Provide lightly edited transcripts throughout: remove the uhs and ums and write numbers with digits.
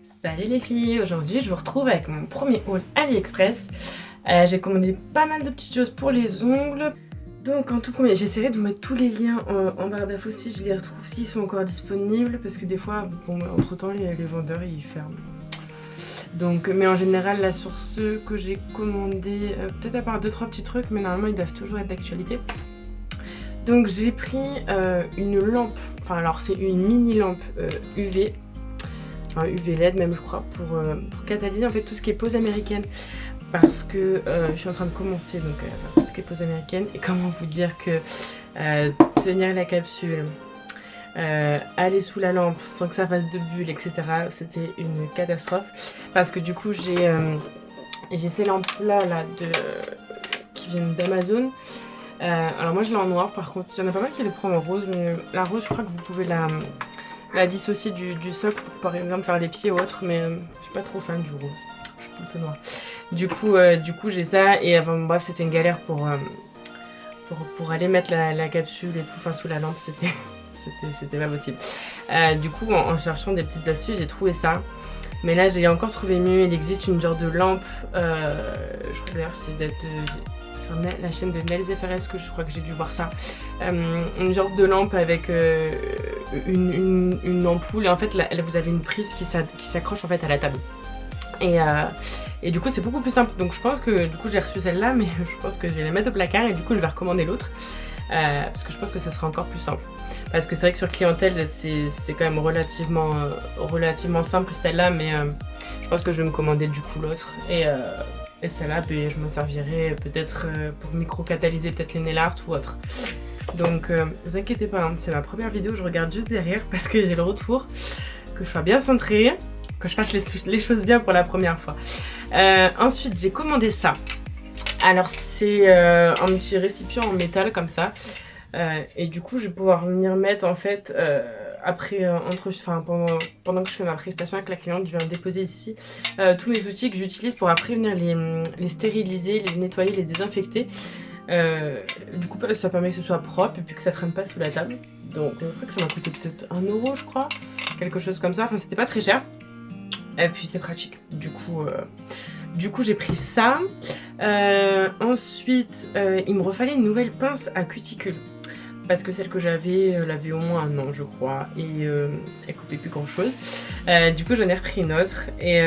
Salut les filles, aujourd'hui je vous retrouve avec mon premier haul AliExpress. J'ai commandé pas mal de petites choses pour les ongles. Donc en tout premier, j'essaierai de vous mettre tous les liens en barre d'infos si je les retrouve, s'ils sont encore disponibles. Parce que des fois, bon, entre temps les vendeurs ils ferment. Donc, mais en général là sur ceux que j'ai commandés, peut-être à part 2-3 petits trucs, mais normalement ils doivent toujours être d'actualité. Donc j'ai pris une lampe, enfin alors c'est une mini lampe UV. Enfin, UV LED même je crois, pour catalyser en fait tout ce qui est pose américaine, parce que je suis en train de commencer donc tout ce qui est pose américaine. Et comment vous dire que tenir la capsule, aller sous la lampe sans que ça fasse de bulles, etc., c'était une catastrophe, parce que du coup j'ai ces lampes là qui viennent d'Amazon. Alors moi je l'ai en noir, par contre il y en a pas mal qui les prennent en rose, mais la rose je crois que vous pouvez la dissocier du socle pour par exemple faire les pieds ou autre, mais je suis pas trop fan du rose, je suis plutôt noire. Du coup j'ai ça, et avant bref c'était une galère pour aller mettre la capsule et tout, enfin sous la lampe, c'était pas possible. Du coup en cherchant des petites astuces j'ai trouvé ça, mais là j'ai encore trouvé mieux. Il existe une genre de lampe, je crois d'ailleurs c'est d'être sur la chaîne de Nails FRS que je crois que j'ai dû voir ça, une genre de lampe avec une ampoule, et en fait là, vous avez une prise qui s'accroche en fait à la table, et du coup c'est beaucoup plus simple. Donc je pense que du coup j'ai reçu celle-là, mais je pense que je vais la mettre au placard, et du coup je vais recommander l'autre, parce que je pense que ça sera encore plus simple, parce que c'est vrai que sur clientèle c'est quand même relativement simple celle-là, mais je pense que je vais me commander du coup l'autre, et celle-là, ben, je m'en servirai peut-être pour micro-catalyser peut-être les nail art ou autre. Donc, vous inquiétez pas, hein, c'est ma première vidéo, je regarde juste derrière parce que j'ai le retour, que je sois bien centrée, que je fasse les choses bien pour la première fois. Ensuite, j'ai commandé ça. Alors, c'est un petit récipient en métal comme ça. Et du coup, je vais pouvoir venir mettre en fait... après, pendant que je fais ma prestation avec la cliente, je viens déposer ici tous mes outils que j'utilise pour après venir les stériliser, les nettoyer, les désinfecter. Du coup, ça permet que ce soit propre et puis que ça traîne pas sous la table. Donc, je crois que ça m'a coûté peut-être 1 €, je crois, quelque chose comme ça. Enfin, c'était pas très cher. Et puis, c'est pratique. Du coup, j'ai pris ça. Ensuite, il me refallait une nouvelle pince à cuticule, parce que celle que j'avais, elle avait au moins 1 an je crois, et elle coupait plus grand chose. Du coup j'en ai repris une autre, et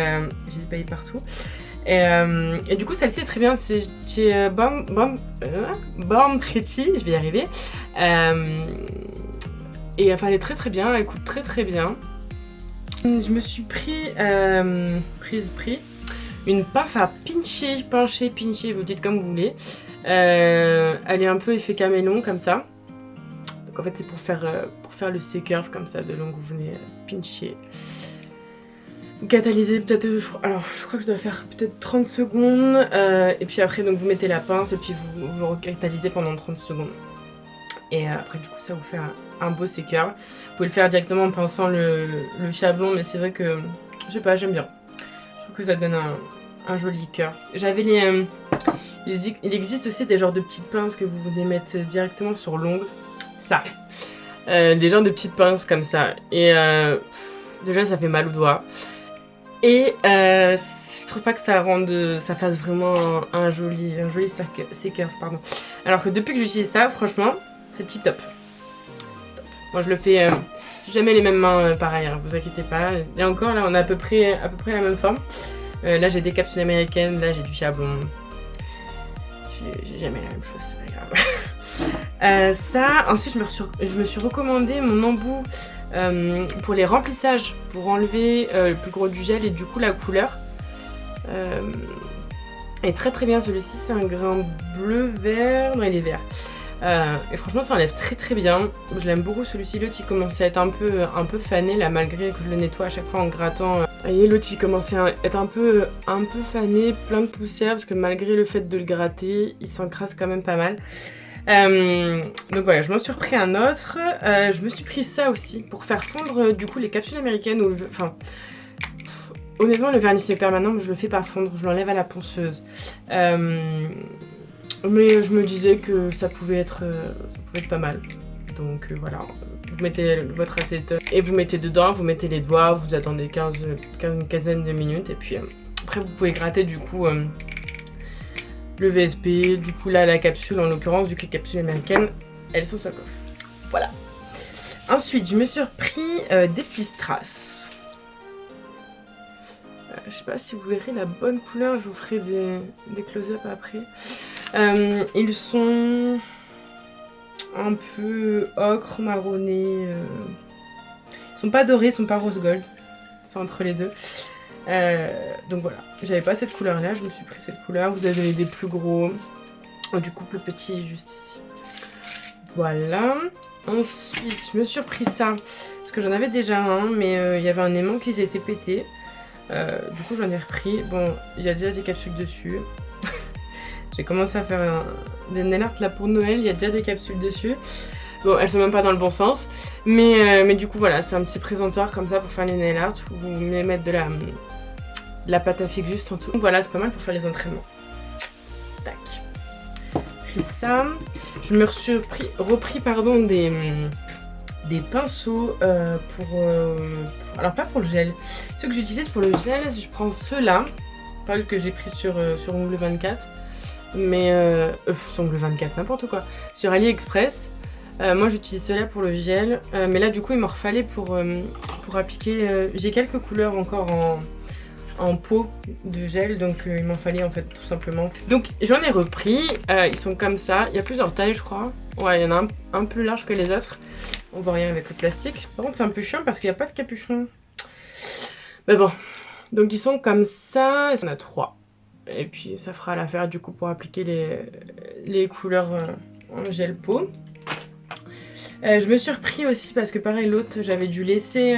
j'ai des paillettes partout. Et du coup celle-ci est très bien, c'est chez Born Pretty, je vais y arriver. Et enfin elle est très très bien, elle coûte très très bien. Je me suis pris une pince à pincher, vous dites comme vous voulez. Elle est un peu effet caméléon comme ça. En fait c'est pour faire le C-curve comme ça de long, vous venez pincher. Vous catalysez peut-être, alors je crois que je dois faire peut-être 30 secondes, et puis après donc vous mettez la pince et puis vous recatalysez pendant 30 secondes. Et après du coup ça vous fait un beau C-curve. Vous pouvez le faire directement en pinçant le chablon, mais c'est vrai que, je sais pas, j'aime bien. Je trouve que ça donne un joli curve. J'avais il existe aussi des genres de petites pinces que vous venez mettre directement sur l'ongle. Ça, des genres de petites pinces comme ça, et déjà ça fait mal aux doigts, et je trouve pas que ça fasse vraiment un joli C-curve, pardon. Alors que depuis que j'utilise ça, franchement c'est tip top. Moi je le fais jamais les mêmes mains pareil, hein, vous inquiétez pas. Et encore là on a à peu près la même forme. Là j'ai des capsules américaines, là j'ai du chablon. J'ai jamais la même chose, c'est pas grave. Ça, ensuite je me suis recommandé mon embout pour les remplissages, pour enlever le plus gros du gel et du coup la couleur est très très bien. Celui-ci c'est un grain bleu vert, non il est vert, et franchement ça enlève très très bien, je l'aime beaucoup celui-ci. L'autre il commençait à être un peu fané là, malgré que je le nettoie à chaque fois en grattant. Et l'autre il commençait à être un peu fané, plein de poussière, parce que malgré le fait de le gratter il s'encrasse quand même pas mal. Donc voilà, je m'en suis repris un autre. Je me suis pris ça aussi pour faire fondre du coup les capsules américaines, honnêtement le vernis permanent je le fais pas fondre, je l'enlève à la ponceuse. Mais je me disais que ça pouvait être pas mal. Donc voilà, vous mettez votre acétone et vous mettez dedans, vous mettez les doigts, vous attendez une quinzaine de minutes et puis après vous pouvez gratter du coup le VSP, du coup là la capsule en l'occurrence, vu que les capsules américaines elles sont sacoff. Voilà. Ensuite je me suis repris des petits strass. Je sais pas si vous verrez la bonne couleur, je vous ferai des close-up après. Ils sont un peu ocre, marronné. Ils sont pas dorés, ils sont pas rose gold. Ils sont entre les deux. Donc voilà, j'avais pas cette couleur là, je me suis pris cette couleur. Vous avez des plus gros. Du coup, le petit juste ici. Voilà. Ensuite, je me suis repris ça. Parce que j'en avais déjà un, mais il y avait un aimant qui s'était pété. Du coup, j'en ai repris. Bon, il y a déjà des capsules dessus. J'ai commencé à faire des nail art là pour Noël, il y a déjà des capsules dessus. Bon, elles sont même pas dans le bon sens. Mais du coup, voilà, c'est un petit présentoir comme ça pour faire les nail art. Vous mettre de la pâte à fixe juste en dessous. Voilà, c'est pas mal pour faire les entraînements. Tac. Pris ça. Je me suis repris des pinceaux alors pas pour le gel. Ceux que j'utilise pour le gel, je prends ceux-là. Pas que j'ai pris sur Ongle 24. Mais sur Ongle 24, n'importe quoi. Sur AliExpress. Moi j'utilise ceux-là pour le gel. Mais là du coup il m'en refallait pour appliquer. J'ai quelques couleurs encore en pot de gel. Donc il m'en fallait en fait tout simplement. Donc j'en ai repris. Ils sont comme ça. Il y a plusieurs tailles je crois. Ouais, il y en a un peu large que les autres. On voit rien avec le plastique. Par contre, c'est un peu chiant parce qu'il n'y a pas de capuchon. Mais bon. Donc, ils sont comme ça. Il y en a 3. Et puis, ça fera l'affaire du coup pour appliquer les couleurs en gel peau. Je me suis repris aussi parce que pareil, l'autre, j'avais dû laisser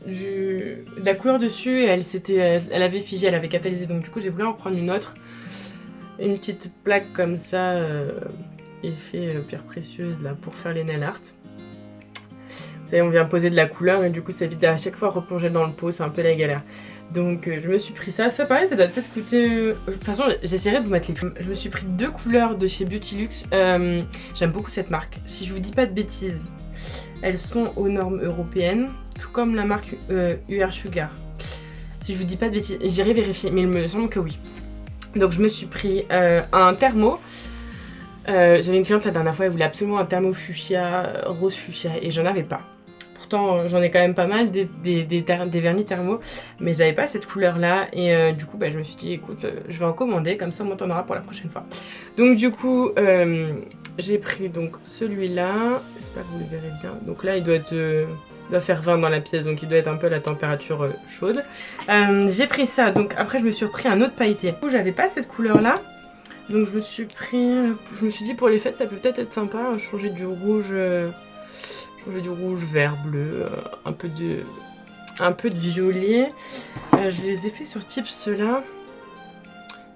de la couleur dessus. Et elle avait figé, elle avait catalysé. Donc, du coup, j'ai voulu en prendre une autre. Une petite plaque comme ça. Effet pierre précieuse là pour faire les nail art. Vous savez, on vient poser de la couleur et du coup ça évite à chaque fois replonger dans le pot, c'est un peu la galère. Donc je me suis pris ça, pareil ça doit peut-être coûter... De toute façon j'essaierai de vous mettre les prix. Je me suis pris 2 couleurs de chez Beautylux, j'aime beaucoup cette marque. Si je vous dis pas de bêtises, elles sont aux normes européennes, tout comme la marque UR Sugar. Si je vous dis pas de bêtises, j'irai vérifier mais il me semble que oui. Donc je me suis pris un thermo. J'avais une cliente la dernière fois, elle voulait absolument un thermo fuchsia, rose fuchsia, et j'en avais pas. Pourtant, j'en ai quand même pas mal, des vernis thermo, mais j'avais pas cette couleur-là, et du coup, je me suis dit, écoute, je vais en commander, comme ça, on t'en aura pour la prochaine fois. Donc du coup, j'ai pris donc celui-là, j'espère que vous le verrez bien. Donc là, il doit faire 20 dans la pièce, donc il doit être un peu à la température chaude. J'ai pris ça, donc après, je me suis repris un autre pailleté. Du coup, j'avais pas cette couleur-là. Donc je me suis dit pour les fêtes ça peut peut-être être sympa, hein, changer du rouge vert, bleu, un peu de violet. Je les ai fait sur Tips ceux-là.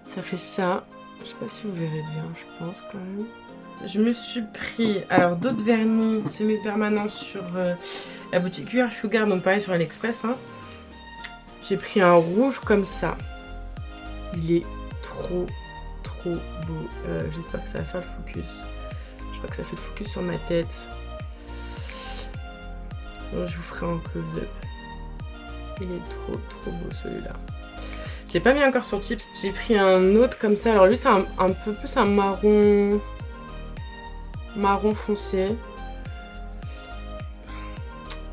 Ça fait ça. Je sais pas si vous verrez bien, je pense quand même. Je me suis pris alors d'autres vernis semi-permanents sur la boutique UR Sugar, donc pareil sur AliExpress. Hein. J'ai pris un rouge comme ça. Il est trop beau. J'espère que ça va faire le focus. Je crois que ça fait le focus sur ma tête. Alors, je vous ferai un close-up. Il est trop beau celui-là. Je l'ai pas mis encore sur Tips. J'ai pris un autre comme ça. Alors lui c'est un peu plus un marron foncé.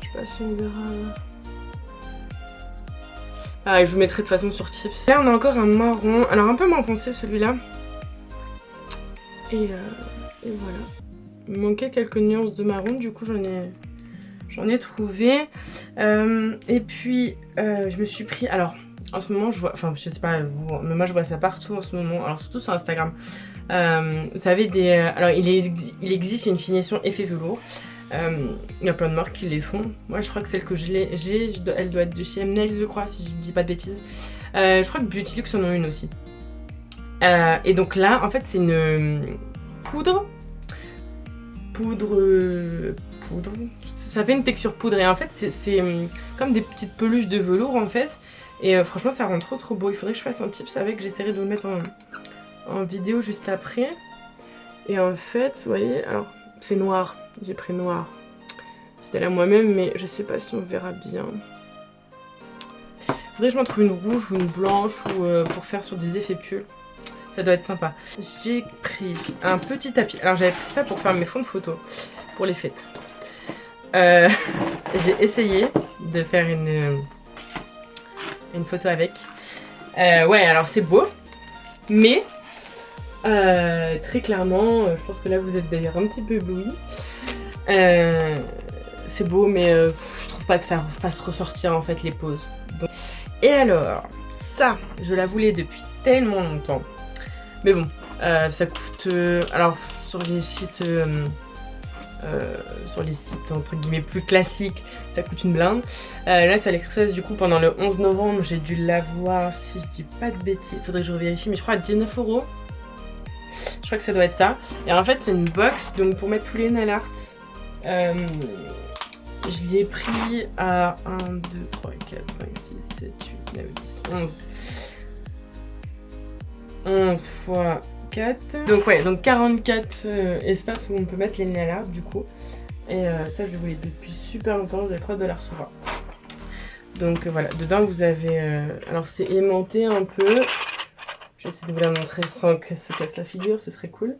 Je sais pas si on verra. Ah, je vous mettrai de toute façon sur Tips. Là on a encore un marron. Alors un peu moins foncé celui-là. Et voilà. Il me manquait quelques nuances de marron, du coup j'en ai trouvé. Et puis je me suis pris. Alors en ce moment je vois, enfin je sais pas vous, mais moi je vois ça partout en ce moment. Alors surtout sur Instagram. Vous savez alors il existe une finition effet velours. Il y a plein de marques qui les font. Moi je crois que celle que j'ai, elle doit être de chez Mnails je crois, si je dis pas de bêtises. Je crois que Beautylux en a une aussi. Et donc là, en fait, c'est une poudre. Ça fait une texture poudrée. En fait, c'est comme des petites peluches de velours, en fait. Et franchement, ça rend trop beau. Il faudrait que je fasse un tips avec. J'essaierai de vous le mettre en vidéo juste après. Et en fait, vous voyez, alors, c'est noir. J'ai pris noir. fidèle à moi-même, mais je sais pas si on verra bien. Faudrait que je m'en trouve une rouge ou une blanche ou pour faire sur des effets pulls. Ça doit être sympa. J'ai pris un petit tapis. Alors j'avais pris ça pour faire mes fonds de photos pour les fêtes. J'ai essayé de faire une photo avec. Ouais, alors c'est beau, mais très clairement, je pense que là vous êtes d'ailleurs un petit peu ébloui. C'est beau, mais je trouve pas que ça fasse ressortir en fait les poses. Donc... Et alors, ça, je la voulais depuis tellement longtemps. Mais bon, ça coûte... alors, sur les sites entre guillemets plus classiques, ça coûte une blinde. Là, sur l'Express, du coup, pendant le 11 novembre, j'ai dû l'avoir, si je dis pas de bêtises, faudrait que je revérifie, mais je crois à 19 €. Je crois que ça doit être ça. Et en fait, c'est une box, donc pour mettre tous les nail art. Je l'ai pris à 1, 2, 3, 4, 5, 6, 7, 8, 9, 10, 11. 11 fois 4. Donc ouais, donc 44 espaces où on peut mettre les nail art du coup. Et ça je le voulais depuis super longtemps, j'avais trop de la recevoir. Donc voilà, dedans vous avez... alors c'est aimanté un peu. J'essaie de vous la montrer sans que ça se casse la figure, ce serait cool.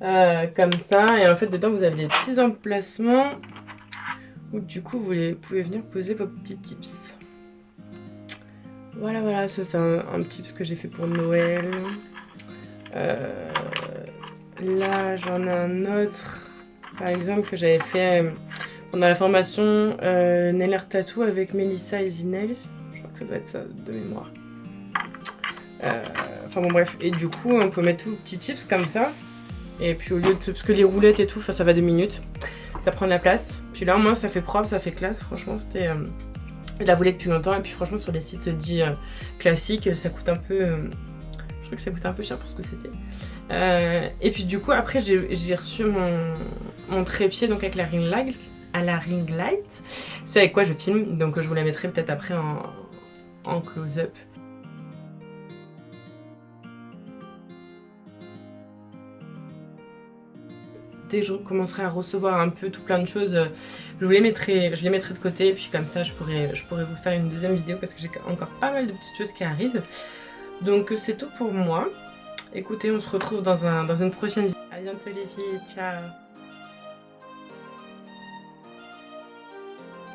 Comme ça, et en fait dedans vous avez des petits emplacements où du coup vous pouvez venir poser vos petits tips. Voilà, voilà, ça c'est un tips que j'ai fait pour Noël. Là j'en ai un autre, par exemple, que j'avais fait pendant la formation Nail Art Tattoo avec Melissa Easy Nails. Je crois que ça doit être ça de mémoire. Enfin bon bref, et du coup on peut mettre tous les petits tips comme ça. Et puis au lieu de... Parce que les roulettes et tout, ça va 2 minutes. Ça prend de la place. Puis là au moins ça fait propre, ça fait classe. Franchement c'était... Je la voulais depuis longtemps. Et puis franchement sur les sites dits classiques, ça coûte un peu... je crois que ça coûte un peu cher pour ce que c'était. Et puis du coup après j'ai reçu mon trépied donc avec la ring light. À la ring light. C'est avec quoi je filme. Donc je vous la mettrai peut-être après en close-up. Dès que je commencerai à recevoir un peu tout plein de choses, je les mettrai de côté, et puis comme ça je pourrais vous faire une deuxième vidéo parce que j'ai encore pas mal de petites choses qui arrivent. Donc c'est tout pour moi. Écoutez, on se retrouve dans une prochaine vidéo. À bientôt les filles, ciao.